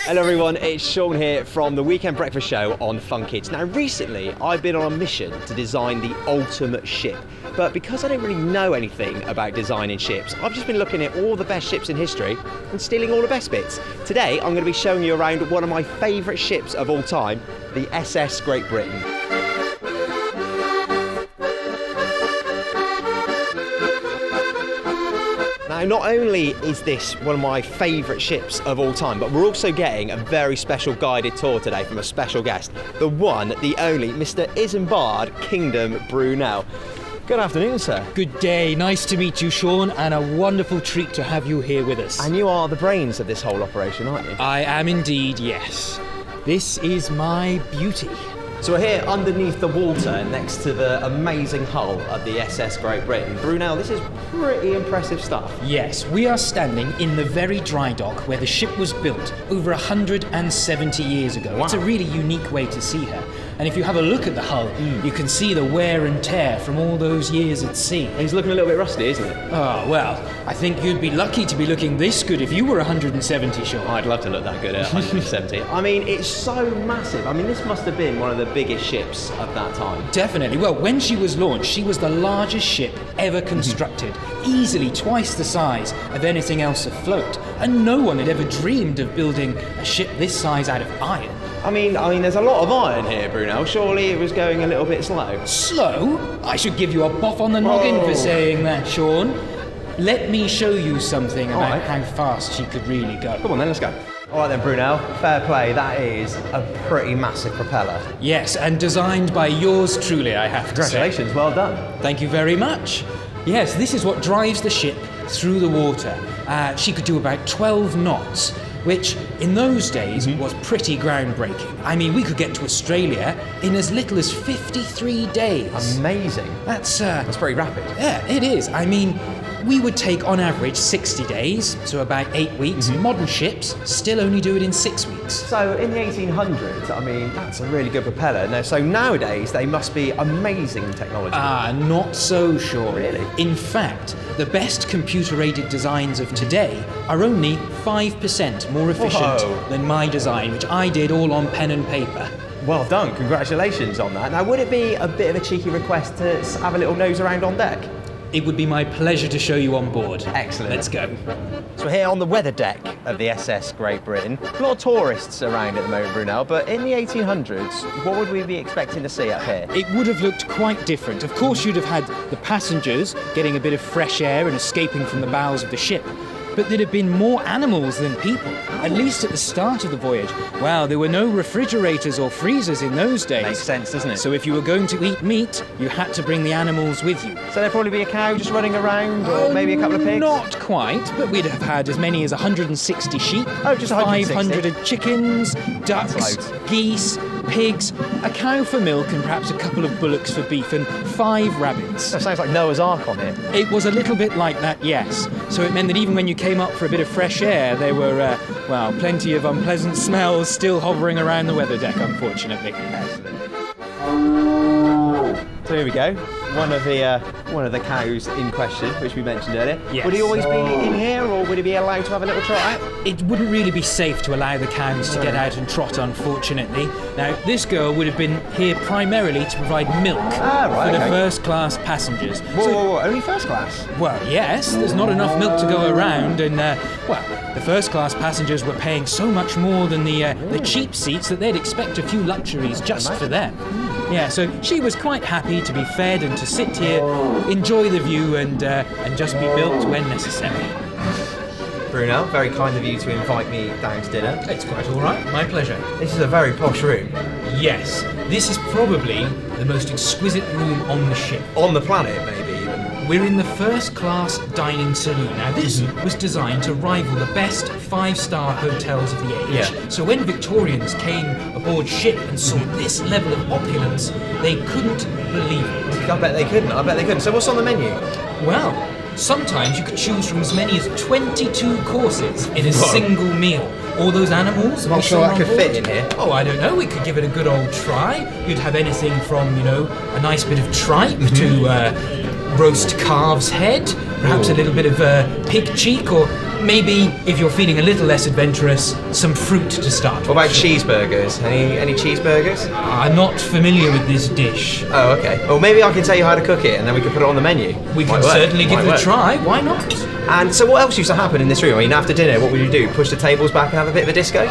Hello everyone, it's Sean here from the Weekend Breakfast Show on Fun Kids. Now recently I've been on a mission to design the ultimate ship, but because I don't really know anything about designing ships, I've just been looking at all the best ships in history and stealing all the best bits. Today I'm going to be showing you around one of my favourite ships of all time, the SS Great Britain. Now, not only is this one of my favourite ships of all time, but we're also getting a very special guided tour today from a special guest, the one, the only, Mr. Isambard Kingdom Brunel. Good afternoon, sir. Good day. Nice to meet you, Sean, and a wonderful treat to have you here with us. And you are the brains of this whole operation, aren't you? I am indeed, yes. This is my beauty. So we're here underneath the water next to the amazing hull of the SS Great Britain. Brunel, this is pretty impressive stuff. Yes, we are standing in the very dry dock where the ship was built over 170 years ago. Wow. It's a really unique way to see her. And if you have a look at the hull, you can see the wear and tear from all those years at sea. He's looking a little bit rusty, isn't it? Oh, well, I think you'd be lucky to be looking this good if you were 170, Sean. I'd love to look that good at 170. I mean, it's so massive. I mean, this must have been one of the biggest ships of that time. Definitely. Well, when she was launched, she was the largest ship ever constructed, easily twice the size of anything else afloat. And no one had ever dreamed of building a ship this size out of iron. I mean, there's a lot of iron here, Brunel. Surely it was going a little bit slow. Slow? I should give you a boff on the noggin for saying that, Sean. Let me show you something about how fast she could really go. Come on then, let's go. All right then, Brunel, fair play. That is a pretty massive propeller. Yes, and designed by yours truly, I have to say. Congratulations, well done. Thank you very much. Yes, this is what drives the ship through the water. She could do about 12 knots, which in those days was pretty groundbreaking. I mean, we could get to Australia in as little as 53 days. Amazing. That's pretty rapid. Yeah, it is. I mean, we would take on average 60 days, so about 8 weeks. Modern ships still only do it in 6 weeks. So in the 1800s, I mean, that's a really good propeller. Now, so nowadays, they must be amazing technology. Not so sure. Really? In fact, the best computer-aided designs of today are only 5% more efficient than my design, which I did all on pen and paper. Well done, congratulations on that. Now, would it be a bit of a cheeky request to have a little nose around on deck? It would be my pleasure to show you on board. Excellent. Let's go. So we're here on the weather deck of the SS Great Britain. A lot of tourists around at the moment, Brunel, but in the 1800s, what would we be expecting to see up here? It would have looked quite different. Of course, you'd have had the passengers getting a bit of fresh air and escaping from the bowels of the ship. But there'd have been more animals than people, at least at the start of the voyage. Wow, there were no refrigerators or freezers in those days. Makes sense, doesn't it? So if you were going to eat meat, you had to bring the animals with you. So there'd probably be a cow just running around, or maybe a couple of pigs? Not quite, but we'd have had as many as 160 sheep, Oh, just 160? 500 chickens, ducks, That's loads. geese, pigs, a cow for milk and perhaps a couple of bullocks for beef and 5 rabbits. That sounds like Noah's Ark on here. It was a little bit like that, yes. So it meant that even when you came up for a bit of fresh air, there were, plenty of unpleasant smells still hovering around the weather deck, unfortunately. Excellent. So here we go. One of the cows in question, which we mentioned earlier. Yes. Would he always be in here, or would he be allowed to have a little trot out? It wouldn't really be safe to allow the cows to get out and trot, unfortunately. Now, this girl would have been here primarily to provide milk for the first-class passengers. Whoa, only first class? Well, yes, there's not enough milk to go around, and, the first-class passengers were paying so much more than the cheap seats that they'd expect a few luxuries just for them. Yeah, so she was quite happy to be fed and to sit here, enjoy the view, and just be built when necessary. Brunel, very kind of you to invite me down to dinner. It's quite all right, my pleasure. This is a very posh room. Yes, this is probably the most exquisite room on the ship. On the planet, maybe even. We're in the first-class dining saloon. Now, this was designed to rival the best 5-star hotels of the age. Yeah. So when Victorians came aboard ship and saw this level of opulence, they couldn't believe it. I bet they couldn't. So what's on the menu? Well, sometimes you could choose from as many as 22 courses in a single meal. All those animals. I'm not sure that could fit in here. Oh, I don't know. We could give it a good old try. You'd have anything from, a nice bit of tripe to roast calf's head, perhaps a little bit of pig cheek, or maybe, if you're feeling a little less adventurous, some fruit to start What about cheeseburgers? Any cheeseburgers? I'm not familiar with this dish. Oh, okay. Well, maybe I can tell you how to cook it and then we can put it on the menu. We Might can work. certainly give Might it a work. try. Why not? And so what else used to happen in this room? I mean, after dinner, what would you do? Push the tables back and have a bit of a disco?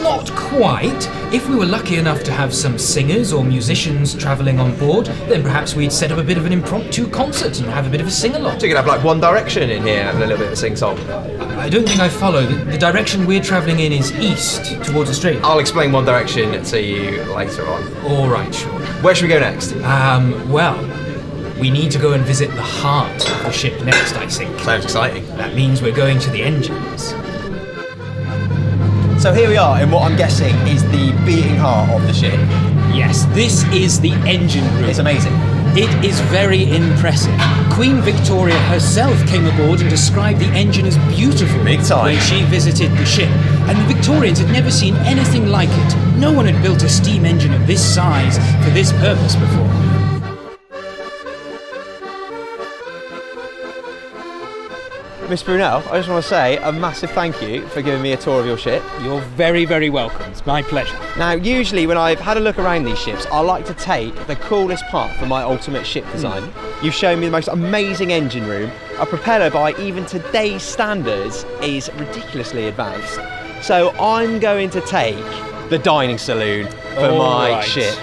Not quite. If we were lucky enough to have some singers or musicians travelling on board, then perhaps we'd set up a bit of an impromptu concert and have a bit of a sing-along. So you could have like One Direction in here having a little bit of a sing-song. I don't think I follow. The direction we're travelling in is east, towards Australia. I'll explain One Direction to you later on. All right, sure. Where should we go next? Well, we need to go and visit the heart of the ship next, I think. Sounds exciting. That means we're going to the engines. So here we are in what I'm guessing is the beating heart of the ship. Yes, this is the engine room. It's amazing. It is very impressive. Queen Victoria herself came aboard and described the engine as beautiful Big time. when she visited the ship. And the Victorians had never seen anything like it. No one had built a steam engine of this size for this purpose before. Miss Brunel, I just want to say a massive thank you for giving me a tour of your ship. You're very, very welcome. It's my pleasure. Now, usually when I've had a look around these ships, I like to take the coolest part for my ultimate ship design. You've shown me the most amazing engine room. A propeller by even today's standards is ridiculously advanced. So I'm going to take the dining saloon for my Alright. ship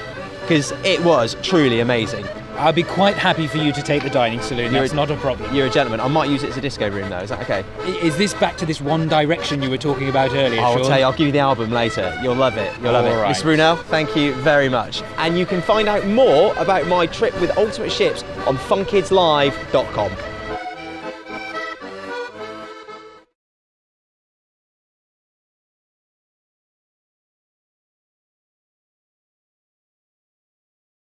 because it was truly amazing. I'll be quite happy for you to take the dining saloon. You're That's not a problem. You're a gentleman. I might use it as a disco room though. Is that okay? Is this back to this One Direction you were talking about earlier, I'll Sean? tell you, I'll give you the album later. You'll love it. You'll love it. All right. Miss Brunel, thank you very much. And you can find out more about my trip with Ultimate Ships on funkidslive.com.